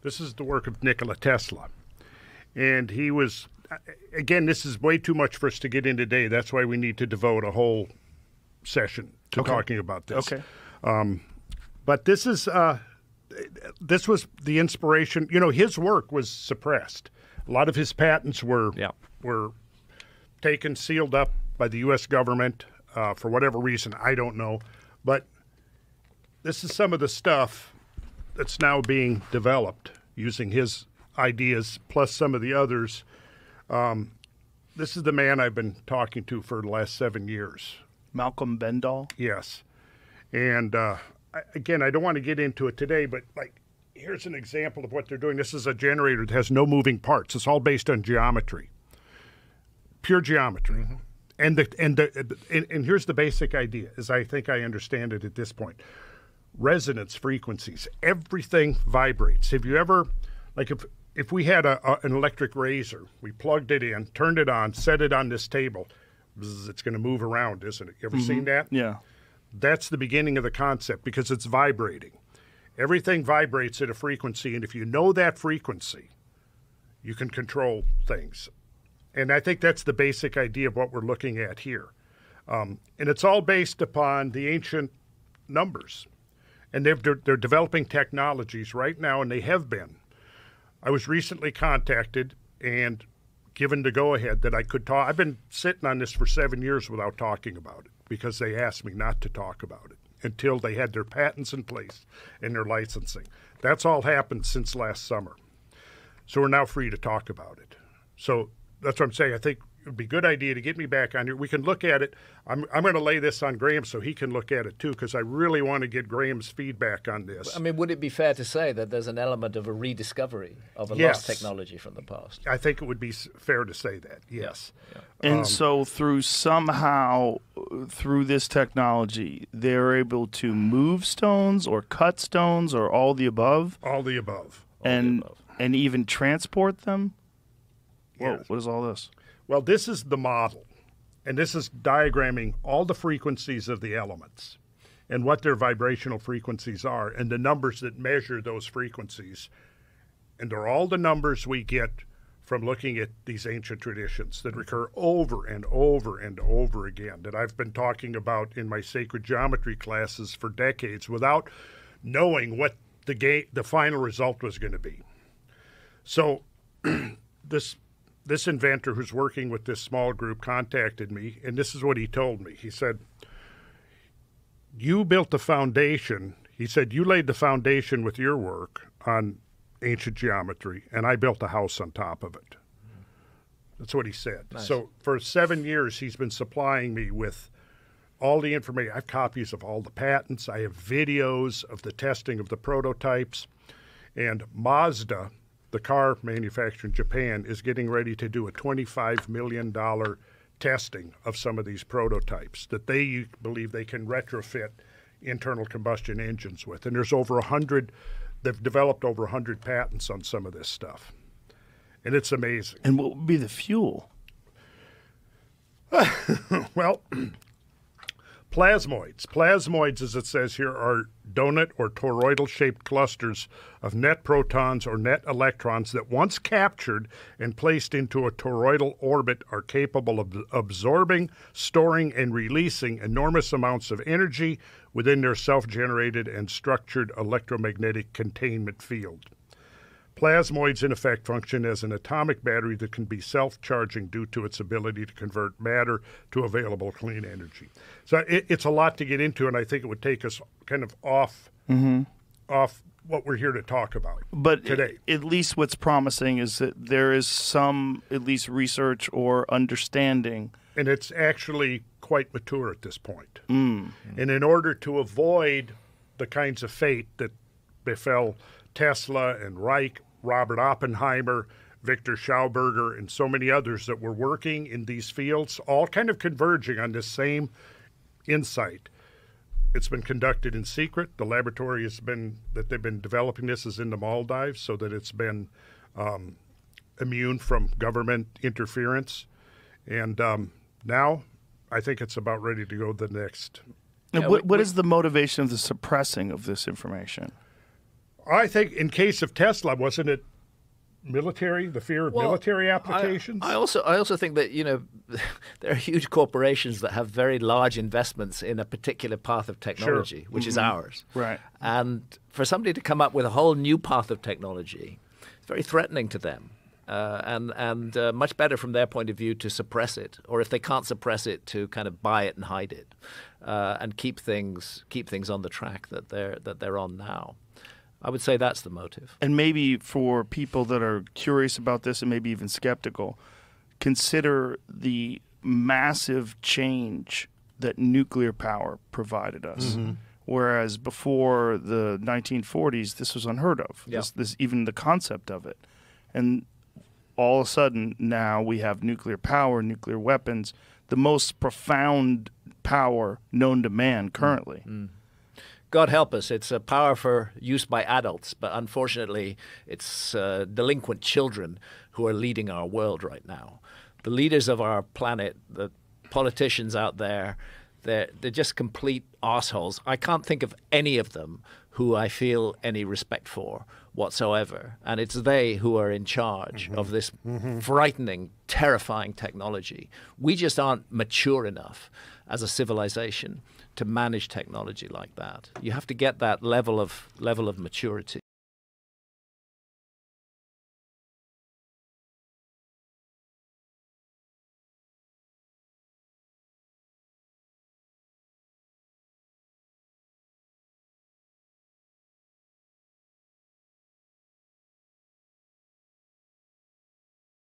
This is the work of Nikola Tesla. And he was, again, this is way too much for us to get in today. That's why we need to devote a whole session to talking about this. Okay. But this is, this was the inspiration. You know, his work was suppressed. A lot of his patents were taken, sealed up by the U.S. government for whatever reason. I don't know. But this is some of the stuff that's now being developed using his ideas plus some of the others. This is the man I've been talking to for the last 7 years. Malcolm Bendall? Yes. And again, I don't want to get into it today, but like, here's an example of what they're doing. This is a generator that has no moving parts. It's all based on geometry, pure geometry. Mm-hmm. And here's the basic idea, as I think I understand it at this point. Resonance frequencies. Everything vibrates. Have you ever, like if we had an electric razor, we plugged it in, turned it on, set it on this table, it's going to move around, isn't it? You ever seen that? Yeah. That's the beginning of the concept because it's vibrating. Everything vibrates at a frequency, and if you know that frequency, you can control things. And I think that's the basic idea of what we're looking at here. And it's all based upon the ancient numbers. And they're developing technologies right now, and they have been. I was recently contacted and given the go-ahead that I could talk. I've been sitting on this for 7 years without talking about it because they asked me not to talk about it until they had their patents in place and their licensing. That's all happened since last summer. So we're now free to talk about it. So that's what I'm saying. I think it would be a good idea to get me back on here. We can look at it. I'm going to lay this on Graham so he can look at it too, because I really want to get Graham's feedback on this. I mean, would it be fair to say that there's an element of a rediscovery of a lost technology from the past? I think it would be fair to say that, yes. Yeah. And so through this technology, they're able to move stones or cut stones or all the above? All the above. And even transport them? Whoa, Yes. what is all this? Well, this is the model, and this is diagramming all the frequencies of the elements and what their vibrational frequencies are and the numbers that measure those frequencies. And they're all the numbers we get from looking at these ancient traditions that recur over and over and over again, that I've been talking about in my sacred geometry classes for decades without knowing what the final result was going to be. So this inventor who's working with this small group contacted me, and this is what he told me. He said, you built the foundation. He said, you laid the foundation with your work on ancient geometry, and I built a house on top of it. That's what he said. Nice. So for 7 years, he's been supplying me with all the information. I have copies of all the patents. I have videos of the testing of the prototypes. And Mazda, the car manufacturer in Japan, is getting ready to do a $25 million testing of some of these prototypes that they believe they can retrofit internal combustion engines with. And there's over 100, they've developed over 100 patents on some of this stuff. And it's amazing. And what would be the fuel? Well, plasmoids. Plasmoids, as it says here, are donut or toroidal-shaped clusters of net protons or net electrons that once captured and placed into a toroidal orbit are capable of absorbing, storing, and releasing enormous amounts of energy within their self-generated and structured electromagnetic containment field. Plasmoids, in effect, function as an atomic battery that can be self-charging due to its ability to convert matter to available clean energy. So it's a lot to get into, and I think it would take us kind of off what we're here to talk about today. At least what's promising is that there is some, at least, research or understanding. And it's actually quite mature at this point. And in order to avoid the kinds of fate that befell Tesla and Reich, Robert Oppenheimer, Victor Schauberger, and so many others that were working in these fields, all kind of converging on this same insight. It's been conducted in secret. The laboratory that they've been developing this is in the Maldives, so that it's been immune from government interference. And now I think it's about ready to go the next. Now, what is the motivation of the suppressing of this information? I think in case of Tesla, wasn't it military, the fear of military applications? I also think that, there are huge corporations that have very large investments in a particular path of technology, which is ours. Right. And for somebody to come up with a whole new path of technology, it's very threatening to them. And much better from their point of view to suppress it, or if they can't suppress it, to kind of buy it and hide it, and keep things on the track that they're on now. I would say that's the motive. And maybe for people that are curious about this and maybe even skeptical, consider the massive change that nuclear power provided us. Mm-hmm. Whereas before the 1940s, this was unheard of. Yeah. This even the concept of it. And all of a sudden now we have nuclear power, nuclear weapons, the most profound power known to man currently. Mm-hmm. God help us, it's a power for use by adults, but unfortunately it's delinquent children who are leading our world right now. The leaders of our planet, the politicians out there, they're just complete arseholes. I can't think of any of them who I feel any respect for whatsoever. And it's they who are in charge of this frightening, terrifying technology. We just aren't mature enough as a civilization to manage technology like that. You have to get that level of maturity.